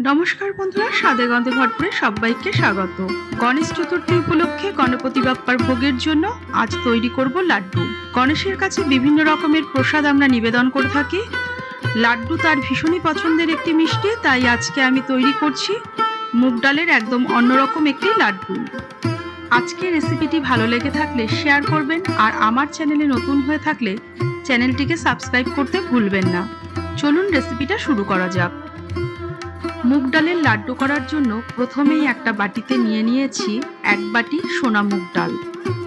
नमस्कार बंधुरा स्वादे गंधे भरपुरे सबाइके स्वागत। गणेश चतुर्थी उपलक्षे गणपति बाप्पार भोगेर जोन्नो आज तैरी करब लाड्डू। गणेशेर काछे विभिन्न रकमेर प्रसाद आमरा निवेदन करे थाकि। लाड्डू तार भीषणই पछंदेर एकटी मिष्टि, ताई आजके आमि तैरी करछि मुग डालेर एकदम अन्यरकम एकटी लाड्डू। आजके रेसिपिटी भालो लेगे थाकले शेयर करबेन और आमार चैनेले नतुन हये थाकले चैनेलटिके सबस्क्राइब करते भुलबेन ना। चलुन रेसिपिटा शुरू करा जाक। मुग डालेर लाड्डू करार जोन्नो प्रथमेई एकटा बाटीते निये नियेछि एक बाटी सोना मुग डाल।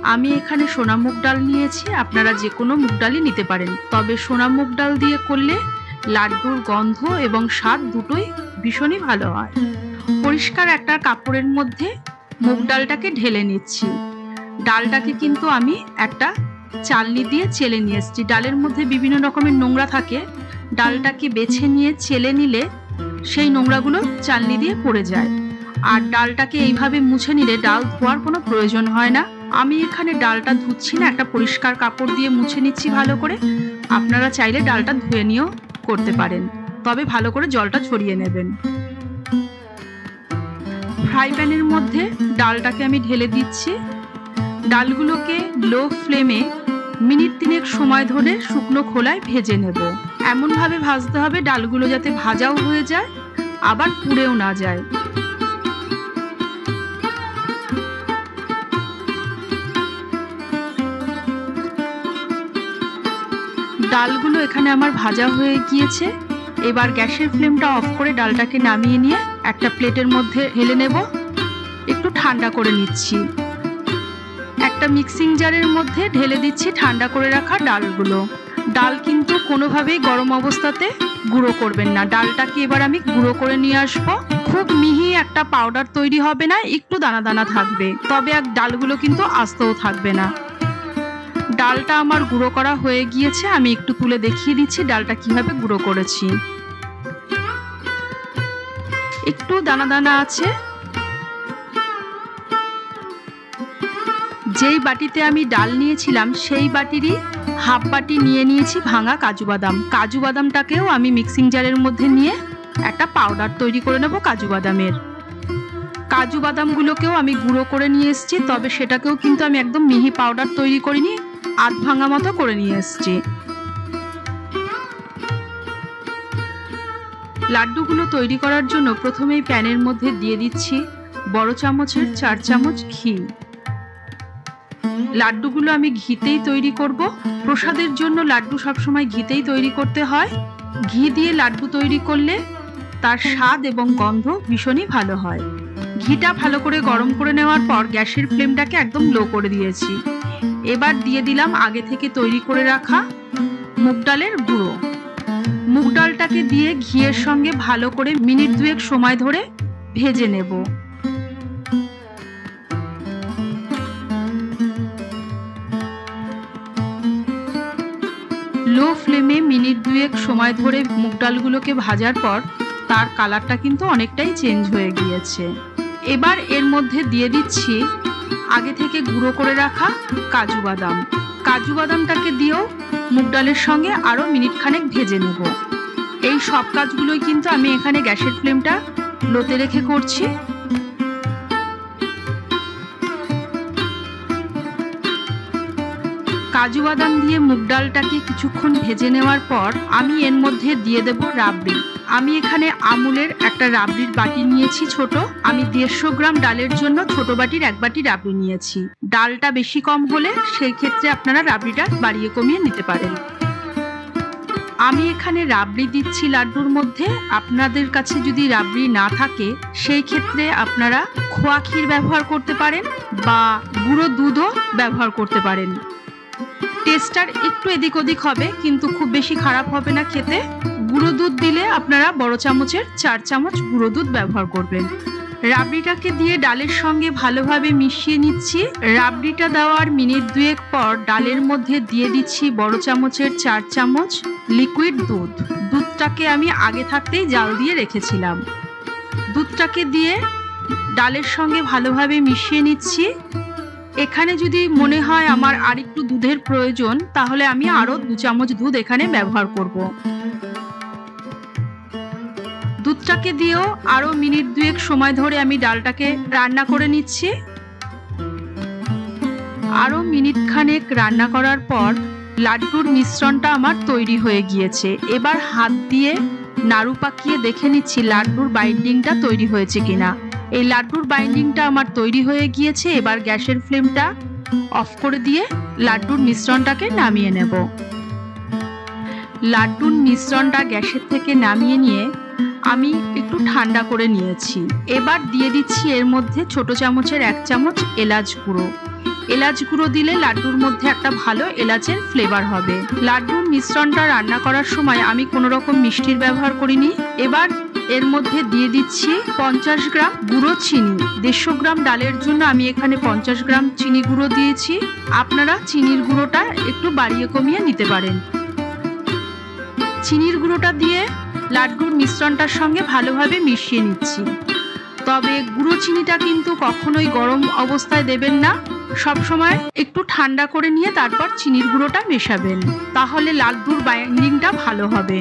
आमी एखाने सोना मुग डाल नियेछि, आपनारा जे कोनो मुग डालई निते पारेन, तबे सोना मुग डाल दिये करले लाड्डुर गन्ध एबं स्वाद दुटोई भीषणই भालो हय। परिष्कार एकटा कापड़ेर मধ্যে मुग डालटाके ढेले निচ্ছি। डालटाके किन्तु आमी एकटा चालनी दिये चेले निये एसेछि। डालेर मধ্যে বিভিন্ন রকমের নোংরা থাকে, ডালটাকে বেছে নিয়ে চেলে নিলে সেই নোংরাগুলো চালনি দিয়ে পড়ে যায়। আর ডালটাকে এইভাবে মুছে নিলে ডাল ধোয়ার কোনো প্রয়োজন হয় না। আমি এখানে ডালটা ধুচ্ছি না, একটা পরিষ্কার কাপড় দিয়ে মুছে নিচ্ছি ভালো করে। আপনারা চাইলে ডালটা ধুয়ে নিয়েও করতে পারেন, তবে ভালো করে জলটা ছড়িয়ে নেবেন। ফ্রাই প্যানের মধ্যে ডালটাকে আমি ঢেলে দিচ্ছি। ডালগুলোকে লো ফ্লেমে মিনিট 3 সময় ধরে শুকনো খোলায় ভেজে নেব। এমন ভাবে ভাজতে হবে ডালগুলো যাতে ভাজাও হয়ে যায় আবার পুড়েও না যায়। ডালগুলো এখানে আমার ভাজা হয়ে গিয়েছে। এবার গ্যাসের ফ্লেমটা অফ করে ডালটাকে নামিয়ে নিয়ে একটা প্লেটের মধ্যে ঢেলে নেব। একটু ঠান্ডা করে নিচ্ছি। একটা মিক্সিং জারের মধ্যে ঢেলে দিচ্ছি ঠান্ডা করে রাখা ডালগুলো। ডাল কিন্তু কোনোভাবেই গরম অবস্থাতে গুঁড়ো করবেন না। ডালটাকে এবার আমি গুঁড়ো করে নিয়ে আসব। খুব মিহি একটা পাউডার তৈরি হবে না, একটু দানা দানা থাকবে, তবে আর ডালগুলো কিন্তু আস্তেও থাকবে না। ডালটা আমার গুঁড়ো করা হয়ে গিয়েছে। আমি একটু তুলে দেখিয়ে দিচ্ছি ডালটা কিভাবে গুঁড়ো করেছি। একটু দানা দানা আছে। যেই বাটিতে আমি ডাল নিয়েছিলাম সেই বাটিরই হাফ বাটি নিয়ে নিয়েছি ভাঙা কাজু বাদাম। কাজু বাদামটাকেও আমি মিক্সিং জারের মধ্যে নিয়ে একটা পাউডার তৈরি করে নেব কাজু বাদামের। কাজু বাদামগুলোকেও আমি গুঁড়ো করে নিয়ে এসেছি, তবে সেটাকেও কিন্তু আমি একদম মিহি পাউডার তৈরি করিনি, আধ ভাঙা মতো করে নিয়ে এসেছি। লাড্ডুগুলো তৈরি করার জন্য প্রথমেই প্যানের মধ্যে দিয়ে দিচ্ছি বড় চামচের 4 চামচ ঘি। লাড্ডুগুলো আমি ঘিতেই তৈরি করব। প্রসাদের জন্য লাড্ডু সবসময় ঘিতেই তৈরি করতে হয়। ঘি দিয়ে লাড্ডু তৈরি করলে তার স্বাদ এবং গন্ধ ভীষণই ভালো হয়। ঘিটা ভালো করে গরম করে নেওয়ার পর গ্যাসের ফ্লেমটাকে একদম লো করে দিয়েছি। এবার দিয়ে দিলাম আগে থেকে তৈরি করে রাখা মুগ ডালের গুঁড়ো। মুগ ডালটাকে দিয়ে ঘিয়ের সঙ্গে ভালো করে মিনিট 2 সময় ধরে ভেজে নেব। লো ফ্লেমে মিনিট 2 সময় ধরে মুগ ডালগুলোকে ভাজার পর তার কালারটা কিন্তু অনেকটাই চেঞ্জ হয়ে গিয়েছে। এবার এর মধ্যে দিয়ে দিচ্ছি আগে থেকে গুঁড়ো করে রাখা কাজু বাদাম। কাজু বাদামটাকে দিয়েও মুগ ডালের সঙ্গে আরও মিনিট খানেক ভেজে নেব। এই সব কাজগুলোই কিন্তু আমি এখানে গ্যাসের ফ্লেমটা লোতে রেখে করছি। কাজু বাদাম দিয়ে মুগ ডালটাকে কিছুক্ষণ ভেজে নেওয়ার পর আমি এর মধ্যে দিয়ে দেব রাবড়ি। আমি এখানে আমুলের একটা রাবড়ির বাটি নিয়েছি ছোট। আমি 150 গ্রাম ডালের জন্য ছোট বাটির 1 বাটি রাবড়ি নিয়েছি। ডালটা বেশি কম হলে সেই ক্ষেত্রে আপনারা রাবড়িটা বাড়িয়ে কমিয়ে নিতে পারেন। আমি এখানে রাবড়ি দিচ্ছি লাড্ডুর মধ্যে। আপনাদের কাছে যদি রাবড়ি না থাকে সেই ক্ষেত্রে আপনারা খোয়া ক্ষীর ব্যবহার করতে পারেন বা গুঁড়ো দুধও ব্যবহার করতে পারেন। টেস্টার একটু এদিক ওদিক হবে, কিন্তু খুব বেশি খারাপ হবে না খেতে। গুঁড়ো দুধ দিলে আপনারা বড় চামচের 4 চামচ গুঁড়ো দুধ ব্যবহার করবেন। রাবড়িটাকে দিয়ে ডালের সঙ্গে ভালোভাবে মিশিয়ে নিচ্ছি। রাবড়িটা দেওয়ার মিনিট 2 পর ডালের মধ্যে দিয়ে দিচ্ছি বড় চামচের 4 চামচ লিকুইড দুধ। দুধটাকে আমি আগে থাকতেই জাল দিয়ে রেখেছিলাম। দুধটাকে দিয়ে ডালের সঙ্গে ভালোভাবে মিশিয়ে নিচ্ছি। এখানে যদি মনে হয় আমার আর একটু দুধের প্রয়োজন, তাহলে আমি আরো 2 চামচ দুধ এখানে ব্যবহার করব। দুধটাকে দিয়েও আরো মিনিট দুয়েক সময় ধরে আমি ডালটাকে রান্না করে নিচ্ছি। আরো মিনিট খানেক রান্না করার পর লাড্ডুর মিশ্রণটা আমার তৈরি হয়ে গিয়েছে। এবার হাত দিয়ে নাড়ু পাকিয়ে দেখে নিচ্ছি লাড্ডুর বাইন্ডিংটা তৈরি হয়েছে কিনা। এই লাড্ডুর বাইন্ডিংটা আমার তৈরি হয়ে গিয়েছে। এবার গ্যাসের ফ্লেমটা অফ করে দিয়ে লাড্ডুর মিশ্রণটাকে নামিয়ে নেব। লাড্ডুর মিশ্রণটা গ্যাসের থেকে নামিয়ে নিয়ে আমি একটু ঠান্ডা করে নিয়েছি। এবার দিয়ে দিচ্ছি এর মধ্যে ছোট চামচের 1 চামচ এলাচ গুঁড়ো। এলাচ গুঁড়ো দিলে লাড্ডুর মধ্যে একটা ভালো এলাচের ফ্লেভার হবে। লাড্ডুর মিশ্রণটা রান্না করার সময় আমি কোনো রকম মিষ্টির ব্যবহার করিনি। এবার এর মধ্যে দিয়ে দিচ্ছি 50 গ্রাম গুঁড়ো চিনি। 150 গ্রাম ডালের জন্য আমি এখানে 50 গ্রাম চিনি গুঁড়ো দিয়েছি। আপনারা চিনির গুঁড়োটা একটু বাড়িয়ে কমিয়ে নিতে পারেন। চিনির গুঁড়োটা দিয়ে লাড্ডুর মিশ্রণটার সঙ্গে ভালোভাবে মিশিয়ে নিচ্ছি। তবে গুঁড়ো চিনিটা কিন্তু কখনোই গরম অবস্থায় দেবেন না, সব সময় একটু ঠান্ডা করে নিয়ে তারপর চিনির গুঁড়োটা মেশাবেন, তাহলে লাড্ডুর বাইন্ডিংটা ভালো হবে।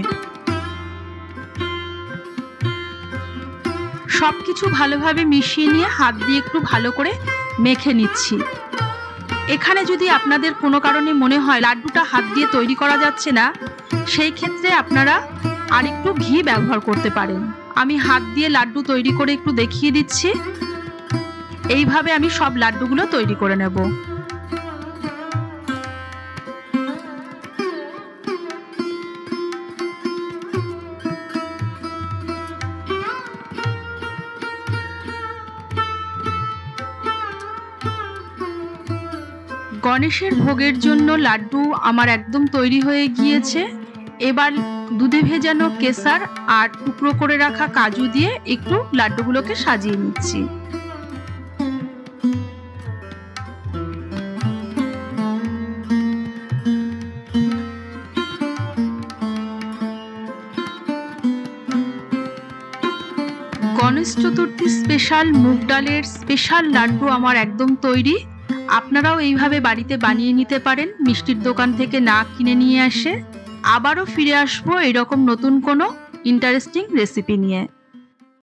সবকিছু ভালোভাবে মিশিয়ে নিয়ে হাত দিয়ে একটু ভালো করে মেখে নিচ্ছি। এখানে যদি আপনাদের কোনো কারণে মনে হয় লাড্ডুটা হাত দিয়ে তৈরি করা যাচ্ছে না, সেই ক্ষেত্রে আপনারা আরেকটু ঘি ব্যবহার করতে পারেন। আমি হাত দিয়ে লাড্ডু তৈরি করে একটু দেখিয়ে দিচ্ছি। এইভাবে আমি সব লাড্ডুগুলো তৈরি করে নেব। গণেশের ভোগের জন্য লাড্ডু আমার একদম তৈরি হয়ে গিয়েছে। এবার দুধে ভেজানো কেশর আর টুকরো করে রাখা কাজু দিয়ে একটু লাড্ডুগুলোকে সাজিয়ে নিচ্ছি। গণেশ চতুর্থী স্পেশাল মুগ ডালের স্পেশাল লাড্ডু আমার একদম তৈরি। আপনারাও এইভাবে বাড়িতে বানিয়ে নিতে পারেন, মিষ্টির দোকান থেকে না কিনে নিয়ে আসে। আবারও ফিরে আসবো এরকম নতুন কোনো ইন্টারেস্টিং রেসিপি নিয়ে।